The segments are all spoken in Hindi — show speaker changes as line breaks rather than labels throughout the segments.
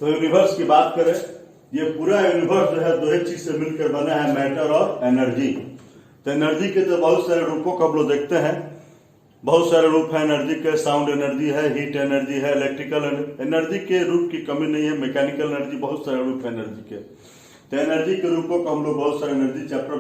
तो यूनिवर्स की बात करें, ये पूरा यूनिवर्स जो है दो ही चीज से मिलकर बना है, मैटर और एनर्जी। तो एनर्जी के तो बहुत सारे रूपों को हम लोग देखते हैं, बहुत सारे रूप है एनर्जी के। साउंड एनर्जी है, हीट एनर्जी है, इलेक्ट्रिकल एनर्जी के रूप की कमी नहीं है, मैकेनिकल एनर्जी, बहुत सारे रूप है एनर्जी के। तो एनर्जी के रूपों को हम लोग बहुत सारे एनर्जी चैप्टर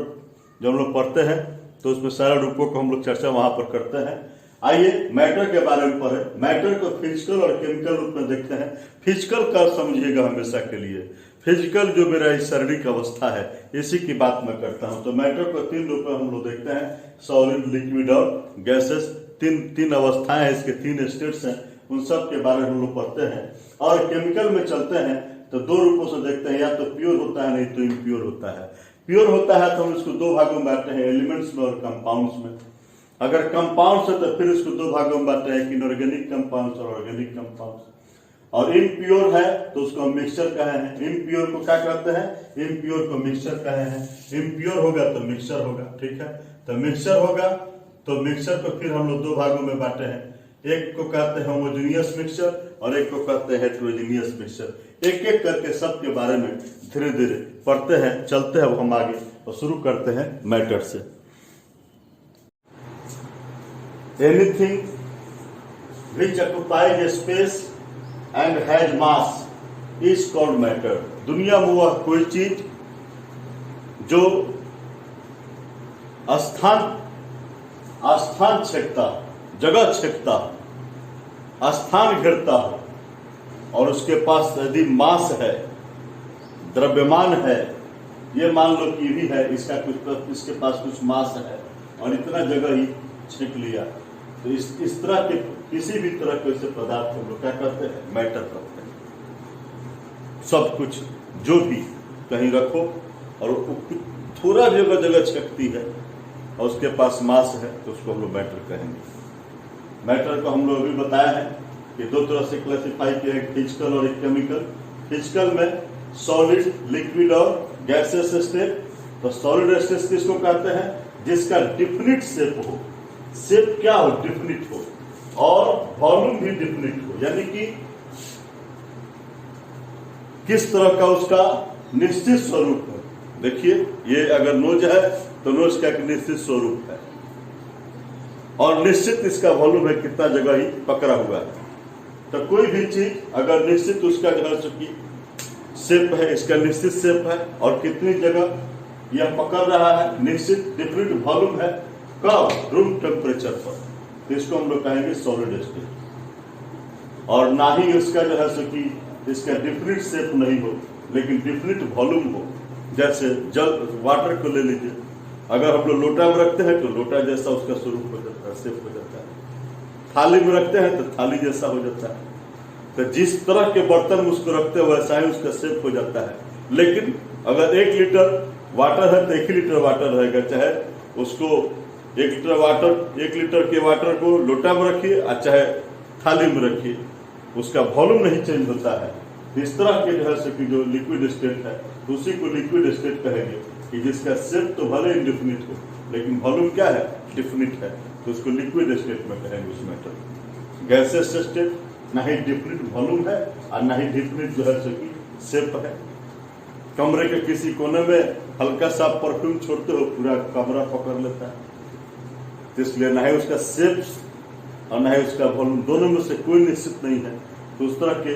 जब हम लोग पढ़ते हैं तो उसमें सारे रूपों को हम लोग चर्चा वहां पर करते हैं। आइए मैटर के बारे में पढ़े। मैटर को फिजिकल और केमिकल रूप में देखते हैं। फिजिकल का समझिएगा हमेशा के लिए, फिजिकल जो मेरा शारीरिक अवस्था है इसी की बात मैं करता हूं। तो मैटर को तीन रूप में हम लोग देखते हैं, सॉलिड, लिक्विड और गैसेस। तीन अवस्थाएं हैं, इसके तीन स्टेट्स हैं, उन सब के बारे में हम लोग पढ़ते हैं। और केमिकल में चलते हैं तो दो रूपों से देखते हैं, या तो प्योर होता है नहीं तो इम्प्योर होता है। प्योर होता है तो हम इसको दो भागों में बांटते हैं, एलिमेंट्स में और कंपाउंड्स में। अगर कंपाउंड्स है तो फिर इसको दो भागों में बांटते हैं, इनऑर्गेनिक कंपाउंड्स और ऑर्गेनिक कंपाउंड्स। और इम्प्योर है तो उसको हम मिक्सचर कहे हैं। इम्प्योर को क्या कहते हैं? इम्प्योर को मिक्सचर कहे हैं। इम्प्योर होगा तो मिक्सचर होगा, ठीक है। तो मिक्सचर होगा तो मिक्सचर को फिर हम लोग दो भागों में बांटे हैं, एक को कहते हैं होमोजेनियस मिक्सचर और एक को कहते हैं हेटेरोजेनियस मिक्सचर। एक एक करके सब के बारे में धीरे धीरे पढ़ते हैं, चलते हैं हम आगे और शुरू करते हैं मैटर से। Anything which occupies space and has mass is called matter. दुनिया में वह कोई चीज जो स्थान छेकता, जगह छेकता, स्थान घेरता हो और उसके पास यदि मास है, द्रव्यमान है, ये मान लो कि भी है, इसके पास कुछ मास है और इतना जगह ही छेक लिया, तो इस तरह के किसी भी तरह के ऐसे पदार्थ हम लोग क्या करते हैं? मैटर करते हैं। सब कुछ जो भी कहीं रखो और थोड़ा जगह छेकती है और उसके पास मास है तो उसको हम लोग मैटर कहेंगे। मैटर को हम लोग अभी बताया है कि दो तरह से क्लासिफाई किया है, फिजिकल और एक केमिकल। फिजिकल में सॉलिड, लिक्विड और गैसेस स्टेट। तो सॉलिड स्टेट किसको कहते हैं? जिसका डिफिनिट शेप हो। शेप क्या हो? डिफिनिट हो और वॉल्यूम भी डिफिनिट हो, यानी कि किस तरह का उसका निश्चित स्वरूप है। देखिए, ये अगर नोज है तो नोज का एक निश्चित स्वरूप है और निश्चित इसका वॉल्यूम है, कितना जगह ही पकड़ा हुआ है। तो कोई भी चीज अगर निश्चित उसका जो है शेप है, इसका निश्चित शेप है और कितनी जगह यह पकड़ रहा है, निश्चित डिफरेंट वॉल्यूम है, कब? रूम टेम्परेचर पर, तो इसको हम लोग कहेंगे सॉलिड स्टेट। और ना ही इसका जो है इसका डिफरेंट शेप नहीं हो लेकिन डिफरेंट वॉल्यूम हो। जैसे जल, वाटर को ले लीजिए, अगर हम लोग लोटा में रखते हैं तो लोटा जैसा उसका स्वरूप हो जाता है, शेप हो जाता है। थाली में रखते हैं तो थाली जैसा हो जाता है। तो जिस तरह के बर्तन में उसको रखते हैं वैसा ही उसका शेप हो जाता है। लेकिन अगर 1 लीटर वाटर है तो 1 ही लीटर वाटर रहेगा, चाहे उसको 1 लीटर के वाटर को लोटा में रखिए और चाहे थाली में रखिए, उसका वॉल्यूम नहीं चेंज होता है। इस तरह के जो है कि जो लिक्विड स्टेट है उसी को लिक्विड स्टेट कहेंगे, कि जिसका शेप तो भले इंडिफिनिट हो लेकिन वॉल्यूम क्या है? डिफिनिट है, तो उसको लिक्विड स्टेट में कहेंगे उस मैटर। गैसेस स्टेट ना ही डिफिनिट वॉल्यूम है और ना ही डिफिनिट जो है शेप है। कमरे के किसी कोने में हल्का सा परफ्यूम छोड़ते हो, पूरा कमरा पकड़ लेता है। तो इसलिए ना ही उसका शेप और ना ही उसका वॉल्यूम, दोनों में से कोई निश्चित नहीं है। तो उस तरह के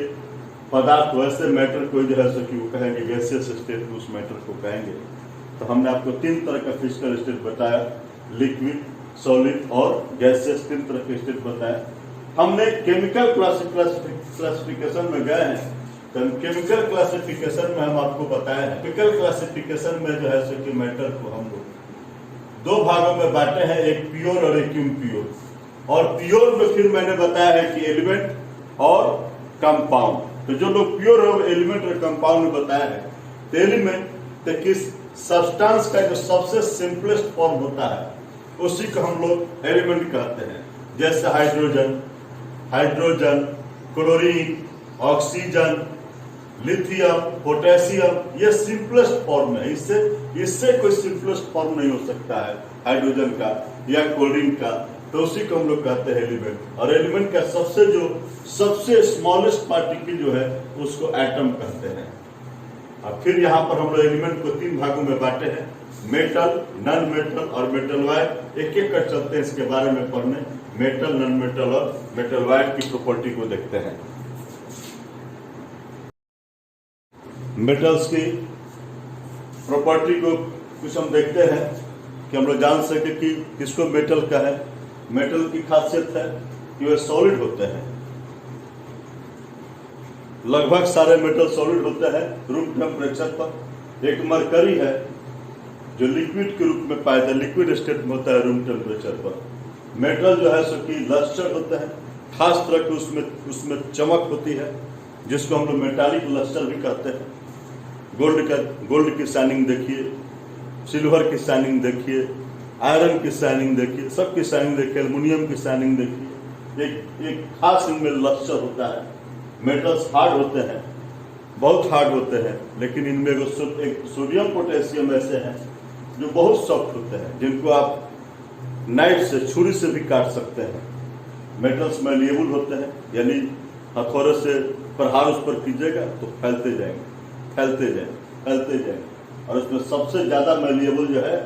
पदार्थ वैसे मैटर को जो है वो कहेंगे गैसियस स्टेट, उस मैटर को कहेंगे। तो हमने आपको 3 तरह का फिजिकल स्टेट बताया, लिक्विड, सॉलिड और गैसियस, 3 तरह के स्टेट बताया। हमने केमिकल क्लासिफिकेशन में गए हैं, तो केमिकल क्लासिफिकेशन में हम आपको बताया है, केमिकल क्लासिफिकेशन में जो है कि मैटर को हम लोग 2 भागों में बांटे हैं, एक प्योर और एक इम्प्योर। और प्योर में फिर मैंने बताया है कि एलिमेंट और कंपाउंड। तो जो लोग प्योर और एलिमेंट और कंपाउंड में बताया है, तो एलिमेंट तो किस सब्सटेंस का जो सबसे सिंपलेस्ट फॉर्म होता है उसी को हम लोग एलिमेंट कहते हैं। जैसे hydrogen, chlorine, oxygen, lithium, potassium, ये सिंपलेस्ट फॉर्म है। इससे कोई सिंपलेस्ट फॉर्म नहीं हो सकता है हाइड्रोजन का या क्लोरीन का। तो उसी को हम लोग कहते हैं एलिमेंट। और एलिमेंट का सबसे स्मॉलेस्ट पार्टिकल जो है उसको एटम कहते हैं। और फिर यहाँ पर हम लोग एलिमेंट को 3 भागों में बांटे हैं, मेटल, नॉन मेटल और मेटल वायर। एक एक कर चलते हैं इसके बारे में पढ़ने। मेटल, नॉन मेटल और मेटल वायर की प्रॉपर्टी को देखते हैं। मेटल्स की प्रॉपर्टी को कुछ हम देखते हैं कि हम लोग जान सके कि किसको मेटल का है। मेटल की खासियत है कि वे सॉलिड होते हैं। लगभग सारे मेटल सॉलिड होते हैं रूम टेम्परेचर पर। एक मरकरी है जो लिक्विड के रूप में पाया जाता है, लिक्विड स्टेट में होता है रूम टेम्परेचर पर। मेटल जो है सो कि लस्टर होता है, खास तरह की उसमें चमक होती है, जिसको हम लोग मेटालिक लस्टर भी कहते हैं। गोल्ड की शाइनिंग देखिए, सिल्वर की शाइनिंग देखिए, आयरन की शाइनिंग देखिए, सबकी शाइनिंग देखिए, एल्युमिनियम की शाइनिंग देखिए। एक खास इनमें लस्टर होता है। मेटल्स हार्ड होते हैं, बहुत हार्ड होते हैं, लेकिन इनमें एक सोडियम पोटेशियम ऐसे हैं जो बहुत सॉफ्ट होते हैं, जिनको आप नाइफ से, छुरी से भी काट सकते हैं। मेटल्स मैलिएबल होते हैं, यानी हथौड़े से प्रहार उस पर कीजिएगा तो फैलते जाएंगे। और उसमें सबसे ज्यादा मैलिएबल जो है,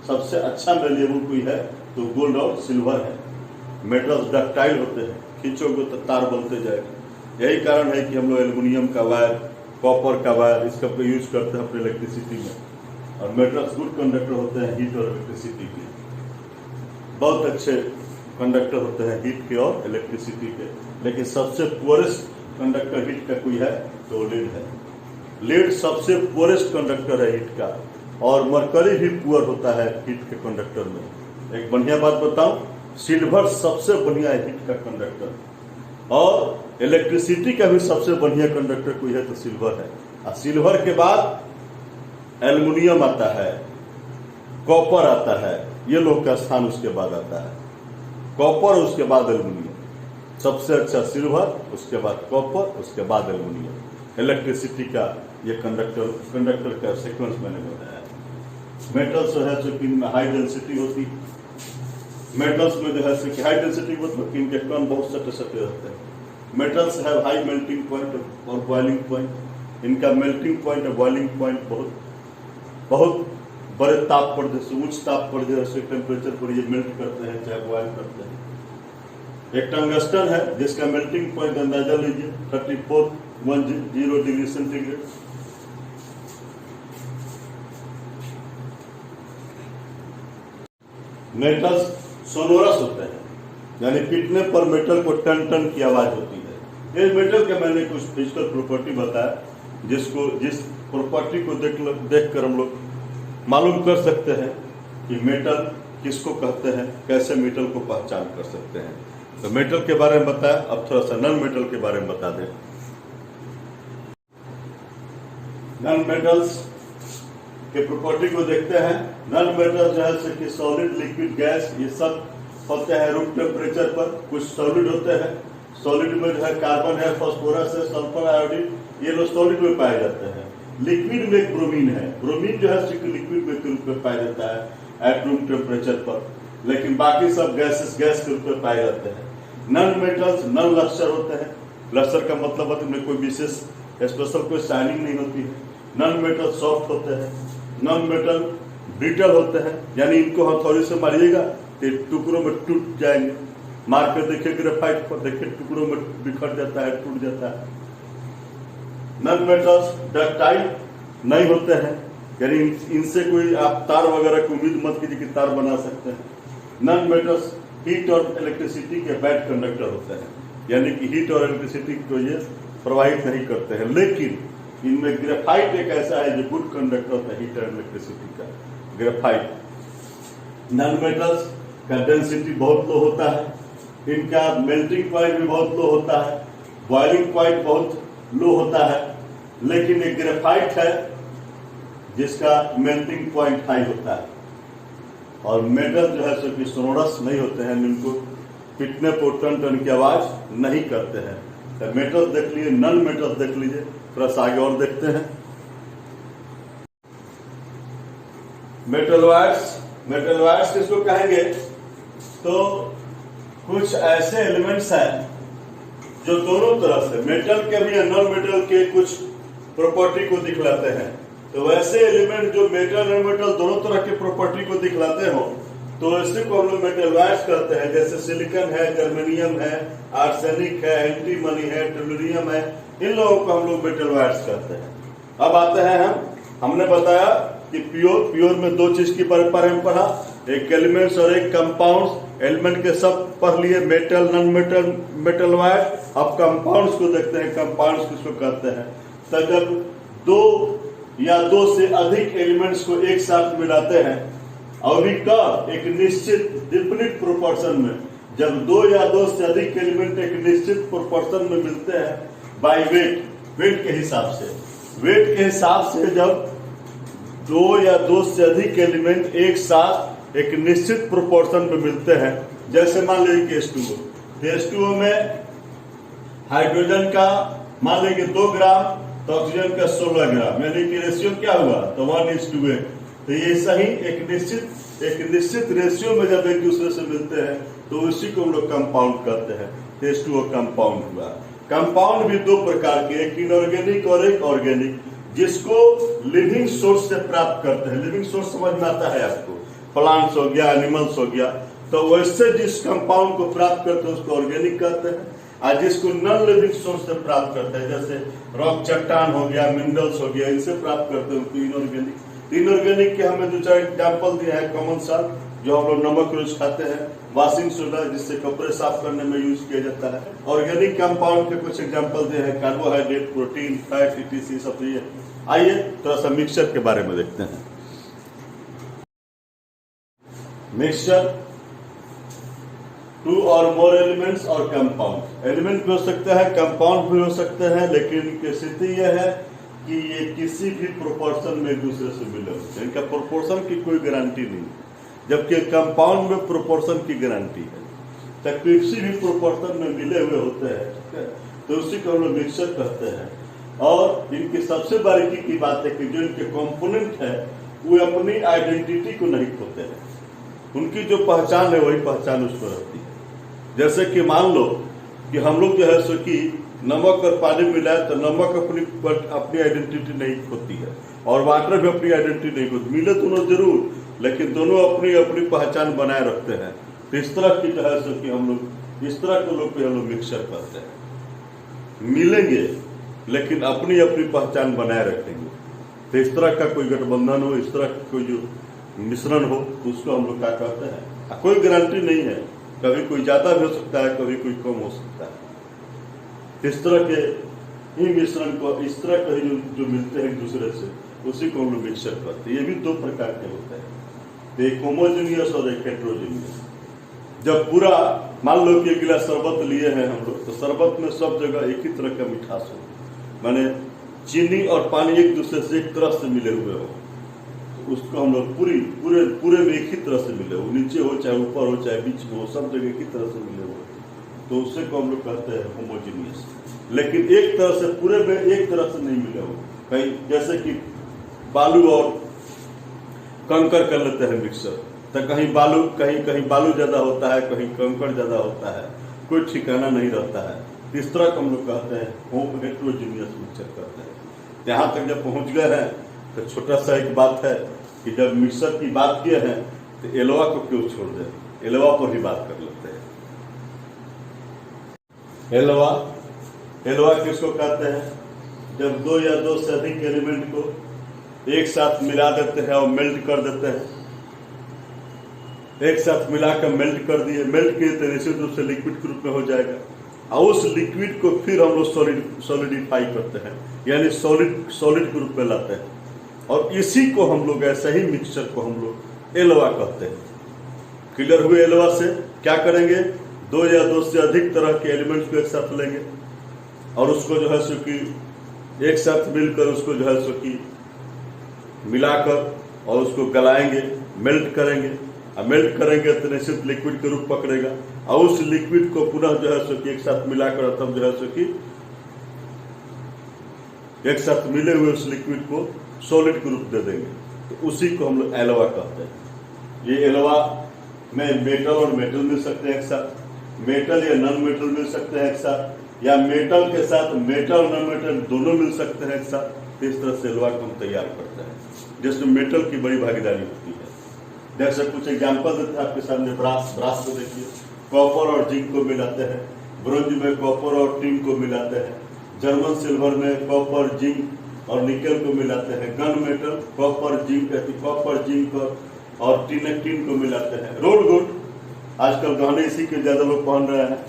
सबसे अच्छा मैलिएबल कोई है तो गोल्ड और सिल्वर है। मेटल्स डक्टाइल होते हैं, खींचोगे तो तार बनते जाएगा। यही कारण है कि हम लोग एल्युमिनियम का वायर, कॉपर का वायर इसका यूज करते हैं अपने इलेक्ट्रिसिटी में। और मेटल्स गुड कंडक्टर होते हैं हीट और इलेक्ट्रिसिटी के, बहुत अच्छे कंडक्टर होते हैं हीट के और इलेक्ट्रिसिटी के। लेकिन सबसे पुअरेस्ट कंडक्टर हीट का कोई है तो लीड है। लीड सबसे पुअरेस्ट कंडक्टर है हीट का, और मरकरी भी पुअर होता है हीट के कंडक्टर में। एक बढ़िया बात बताऊं, सिल्वर सबसे बढ़िया है हीट का कंडक्टर, और इलेक्ट्रिसिटी का भी सबसे बढ़िया कंडक्टर कोई है तो सिल्वर है। और सिल्वर के बाद एल्युमिनियम आता है, कॉपर आता है, ये लोग का स्थान उसके बाद आता है। कॉपर, उसके बाद एल्युमिनियम। सबसे अच्छा सिल्वर, उसके बाद कॉपर, उसके बाद एल्युमिनियम। इलेक्ट्रिसिटी का ये कंडक्टर का सीक्वेंस मैंने बताया। मेटल्स जो है जो कि इनमें हाई डेंसिटी होती है। मेटल्स में जो है कि हाई डेंसिटी मतलब कि इनके कण बहुत सटे रहते हैं। मेटल्स है हाई मेल्टिंग पॉइंट और बॉइलिंग पॉइंट। इनका मेल्टिंग पॉइंट और बॉइलिंग पॉइंट बहुत बड़े ताप पर, जैसे उच्च ताप पर, जैसे टेम्परेचर पर ये मेल्ट करते हैं, चाहे बॉयल करते हैं। एक टंगस्टन है जिसका मेल्टिंग पॉइंट अंदाजा लीजिए 3410 डिग्री सेंटीग्रेड। मेटल्स सोनोरस होते हैं, यानी पीटने पर मेटल को टन टन की आवाज होती है। ये मेटल के मैंने कुछ फिजिकल प्रॉपर्टी बताया, जिस प्रॉपर्टी को देखकर हम लोग मालूम कर सकते हैं कि मेटल किसको कहते हैं, कैसे मेटल को पहचान कर सकते हैं। तो मेटल के बारे में बताया, अब थोड़ा सा नॉन मेटल के बारे में बता दें। नॉन मेटल्स के प्रॉपर्टी को देखते हैं। नॉन मेटल जो है कि सॉलिड, लिक्विड, गैस, ये सब होते हैं रूम टेम्परेचर पर। कुछ सॉलिड होते हैं, सॉलिड में जो है कार्बन है, फास्फोरस है, सल्फर, आयोडीन, ये लोग सॉलिड में पाए जाते हैं। लिक्विड में एक ब्रोमीन है। ब्रोमीन जो है लिक्विड में के रूप में पाया जाता है एट रूम टेम्परेचर पर, लेकिन बाकी सब गैस के रूप में पाए जाते हैं। नॉन मेटल्स नॉन लस्टर होते हैं। लस्टर का मतलब है इनमें कोई विशेष स्पेशल कोई शाइनिंग नहीं होती है। नॉन मेटल सॉफ्ट होते हैं। नॉन मेटल ब्रिटल होते हैं, यानी इनको हथौड़ी से मारिएगा तो टुकड़ों में टूट जाएंगे। मार कर देखिए ग्रेफाइट पर, देखिए टुकड़ों में बिखर जाता है, टूट जाता है। नॉन मेटल्स डक्टाइल नहीं होते हैं, यानी इनसे कोई आप तार वगैरह की उम्मीद मत कीजिए कि तार बना सकते हैं। नॉन मेटल्स हीट और इलेक्ट्रिसिटी के बैड कंडक्टर होते हैं, यानी कि हीट और इलेक्ट्रिसिटी को ये प्रवाहित नहीं करते हैं। लेकिन इनमें ग्रेफाइट एक ऐसा है जो गुड कंडक्टर होता है हीट और इलेक्ट्रिसिटी का, ग्रेफाइट। नॉन मेटल्स का डेंसिटी बहुत लो होता है, इनका मेल्टिंग पॉइंट भी बहुत लो होता है, बॉइलिंग पॉइंट बहुत लो होता है। लेकिन एक ग्रेफाइट है जिसका मेल्टिंग पॉइंट हाई होता है। और मेटल जो है सो सोनोरस नहीं होते हैं, इनको पिटने पर टन टन की आवाज नहीं करते हैं। तो मेटल देख लीजिए, नॉन मेटल देख लीजिए, थोड़ा सा आगे और देखते हैं। मेटल वायर्स किसको कहेंगे? तो कुछ ऐसे एलिमेंट्स हैं जो दोनों तरह से मेटल के भी नॉन मेटल के कुछ प्रॉपर्टी को दिखलाते हैं। तो वैसे एलिमेंट जो मेटल नॉन मेटल दोनों तरह के प्रॉपर्टी को दिखलाते हो तो इसी को हम लोग मेटलॉइड्स कहते हैं। जैसे सिलिकॉन है, जर्मेनियम है, आर्सेनिक है, एंटीमनी है, टेलुरियम है, इन लोगों को हम लोग मेटलॉइड्स कहते हैं। अब आते हैं हमने बताया कि प्योर में दो चीज की बारे में पढ़ा, एक एलिमेंट्स और एक कंपाउंड्स। एलिमेंट के सब पढ़ लिए, मेटल नॉन मेटल मेटलॉइड। अब कंपाउंड्स को देखते हैं, कंपाउंड्स किसको कहते हैं। तो जब दो या दो से अधिक एलिमेंट्स को एक साथ मिलाते हैं और भी का एक निश्चित डिफिनिट प्रोपोर्शन में, जब दो या दो से अधिक एलिमेंट एक निश्चित प्रोपोर्शन में मिलते हैं बाय वेट के हिसाब से, वेट के हिसाब से जब दो या दो से अधिक एलिमेंट एक साथ एक निश्चित प्रोपोर्शन में मिलते हैं, जैसे मान लीजिए कि H2O, H2O में हाइड्रोजन का मान लीजिए 2 ग्राम तो ऑक्सीजन का 16 ग्राम, यानी कि रेशियो क्या हुआ तो 1:8। तो ये सही एक निश्चित रेशियो में जब एक दूसरे से मिलते हैं तो उसी को हम लोग कंपाउंड कहते हैं। H2O कंपाउंड हुआ। कंपाउंड भी दो प्रकार के, एक इनऑर्गेनिक और एक ऑर्गेनिक, जिसको लिविंग सोर्स से प्राप्त करते हैं। लिविंग सोर्स समझ में आता है आपको, प्लांट्स हो गया, एनिमल्स हो गया। तो वैसे जिस कंपाउंड को प्राप्त करते हैं उसको ऑर्गेनिक कहते हैं, और जिसको नॉन लिविंग सोर्स से प्राप्त करते हैं, जैसे रॉक चट्टान हो गया, मिनरल्स हो गया, इनसे प्राप्त करते हैं उसको इनऑर्गेनिक। इनऑर्गेनिक के हमें 2-4 एग्जाम्पल दिया है। कॉमन सॉल्ट जो हम लोग नमक रोज खाते हैं, वॉशिंग सोडा जिससे कपड़े साफ करने में यूज किया जाता है। ऑर्गेनिक कंपाउंड के कुछ एग्जाम्पल दिए हैं, कार्बोहाइड्रेट, प्रोटीन, फैट, etc सब ये। आइए थोड़ा सा मिक्सचर के बारे में देखते हैं। मिक्सचर 2 और मोर एलिमेंट्स और कंपाउंड। एलिमेंट भी हो सकते हैं, कंपाउंड भी हो सकते हैं, लेकिन इनकी स्थिति यह है कि ये किसी भी प्रोपोर्शन में एक दूसरे से मिले होते हैं। इनका प्रोपोर्शन की कोई गारंटी नहीं, जबकि कंपाउंड में प्रोपोर्शन की गारंटी है। तो किसी भी प्रोपोर्शन में मिले हुए होते हैं तो उसी को हम लोग मिक्सचर कहते हैं। और इनकी सबसे बारीकी की बात है कि जो इनके कंपोनेंट है वो अपनी आइडेंटिटी को नहीं खोते हैं। उनकी जो पहचान है वही पहचान उसको रहती है। जैसे कि मान लो कि हम लोग जो है सो कि नमक और पानी मिलाए तो नमक अपनी आइडेंटिटी नहीं खोती है और वाटर भी अपनी आइडेंटिटी नहीं खोती। मिले दोनों जरूर, लेकिन दोनों अपनी अपनी पहचान बनाए रखते हैं। तो इस तरह की जो है सो कि हम लोग इस तरह के लोग को हम लोग मिक्सचर करते हैं। मिलेंगे लेकिन अपनी अपनी पहचान बनाए रखेंगे। तो इस तरह का कोई गठबंधन हो, इस तरह का कोई जो मिश्रण हो तो उसको हम लोग क्या कहते हैं। कोई गारंटी नहीं है, कभी कोई ज्यादा भी हो सकता है, कभी कोई कम हो सकता है। इस तरह के ही मिश्रण को, इस तरह के जो मिलते हैं एक दूसरे से, उसी को हम लोग मिक्सचर करते हैं। ये भी 2 प्रकार के होते हैं, एक होमोजेनियस और एक हेट्रोजेनियस। जब पूरा मान लो कि एक गिलास शरबत लिए हैं हम लोग, तो शरबत में सब जगह एक ही तरह का मिठास हो, माने चीनी और पानी एक दूसरे से एक तरह से मिले हुए हो, तो उसको हम लोग पूरे में एक ही तरह से मिले हो, नीचे हो चाहे ऊपर हो चाहे बीच में हो, सब जगह एक ही तरह से मिले हो, तो उससे को हम लोग कहते हैं होमोजेनियस। लेकिन एक तरह से पूरे में एक तरह से नहीं मिले हो। कहीं जैसे कि बालू और कंकड़ कर लेते हैं मिक्सर, तो कहीं बालू ज्यादा होता है, कहीं कंकड़ ज्यादा होता है, कोई ठिकाना नहीं रहता है। इस तरह को हम लोग कहते हैं हेट्रोजेनियस मिक्सचर कहते हैं। यहाँ तक जब पहुंच गए हैं तो छोटा सा एक बात है कि जब मिक्सचर की बात किए हैं तो एलोवा को क्यों छोड़ दें, एलोवा पर ही बात कर लेते हैं। एलोवा किसको कहते हैं? जब 2 या 2 से अधिक एलिमेंट को एक साथ मिला देते हैं और मेल्ट कर देते हैं। एक साथ मिलाकर मेल्ट कर दिए, मेल्ट किए तो निश्चित रूप से लिक्विड के रूप में हो जाएगा और उस लिक्विड को फिर हम लोग सॉलिडिफाई करते हैं, यानी सॉलिड के रूप में लाते हैं। और इसी को हम लोग ऐसा ही मिक्सचर को हम लोग एलोवा कहते हैं। क्लियर हुए? एलोवा से क्या करेंगे? 2 या 2 से अधिक तरह के एलिमेंट्स को एक साथ लेंगे और उसको जो है सो कि एक साथ मिलकर उसको जो है सो कि मिलाकर और उसको गलाएंगे, मेल्ट करेंगे। और मेल्ट करेंगे तो निश्चित लिक्विड के रूप पकड़ेगा और उस लिक्विड को पुनः जो है सो कि एक साथ मिलाकर तब जो है सो कि एक साथ मिले हुए उस लिक्विड को सॉलिड के रूप दे देंगे। तो उसी को हम लोग एलोवा कहते हैं। ये एलोवा में मेटल और मेटल मिल सकते हैं एक साथ, मेटल या नॉन मेटल मिल सकते हैं एक साथ, या मेटल के साथ मेटल नॉन मेटल दोनों मिल सकते हैं एक साथ। इस तरह से एलोवा को हम तैयार करते हैं, जिसमें मेटल की बड़ी भागीदारी होती है। जैसे कुछ एग्जाम्पल देते हैं आपके सामने, ब्रास को देखिए, कॉपर और जिंक को मिलाते हैं, ब्रोंज में कॉपर और टिन को मिलाते हैं, जर्मन सिल्वर में कॉपर जिंक और निकल को मिलाते हैं, गन मेटल कॉपर जिंक और टिन को मिलाते हैं। रोड गोल्ड, आजकल गहने इसी के ज्यादा लोग पहन रहे हैं,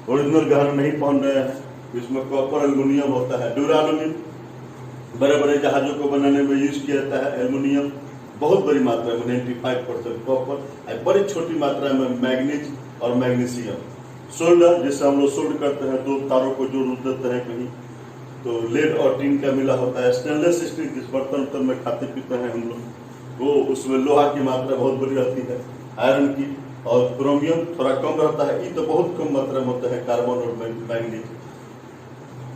ओरिजिनल गहने नहीं पहन रहे हैं, इसमें कॉपर एल्युमिनियम होता है। ड्यूरालुमिन, बड़े बड़े जहाजों को बनाने में यूज किया जाता है एल्युमिनियम, बहुत बड़ी मात्रा में 95% कॉपर, बड़ी छोटी मात्रा में मैग्नीज और मैग्नीशियम। सोल्डर, जिससे हम लोग सोल्ड करते हैं, दो तारों को जोड़ देते हैं कहीं, तो लेड और टिन का मिला होता है। स्टेनलेस स्टील, जिस बर्तन में खाते पीते हैं हम लोग, वो उसमें लोहा की मात्रा बहुत बड़ी रहती है, आयरन की, और क्रोमियम थोड़ा कम रहता है। ये तो बहुत कम मात्रा में होता है, कार्बन और मैग्नीज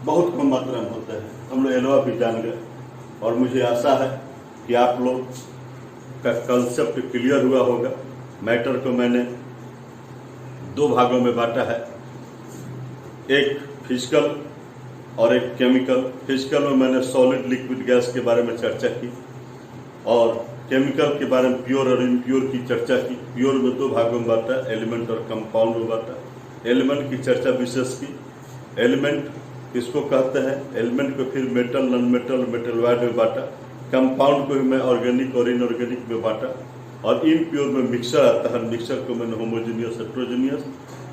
बहुत कम मात्रा में होता है। हम लोग एलोवा भी जान गए, और मुझे आशा है कि आप लोग का कंसेप्ट क्लियर हुआ होगा। मैटर को मैंने दो भागों में बांटा है, एक फिजिकल और एक केमिकल। फिजिकल में मैंने सॉलिड लिक्विड गैस के बारे में चर्चा की, और केमिकल के बारे में प्योर और इम्प्योर की चर्चा की। प्योर में दो भागों में बांटा, एलिमेंट और कंपाउंड में बांटा। एलिमेंट की चर्चा विशेष की। एलिमेंट किसको कहते हैं, एलिमेंट को फिर मेटल, नॉन मेटल, मेटलवाइड में बांटा। कंपाउंड को भी मैं ऑर्गेनिक और इनऑर्गेनिक में बांटा, और इम्प्योर में मिक्सर आता है। मिक्सर को मैंने होमोजीनियस, हेट्रोजीनियस,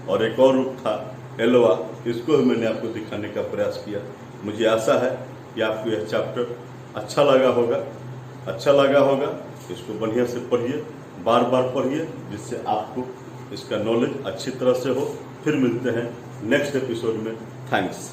और एक और रूप था एलोवा, इसको भी मैंने आपको दिखाने का प्रयास किया। मुझे आशा है कि आपको यह चैप्टर अच्छा लगा होगा। इसको बढ़िया से पढ़िए, बार बार पढ़िए, जिससे आपको इसका नॉलेज अच्छी तरह से हो। फिर मिलते हैं नेक्स्ट एपिसोड में। थैंक्स।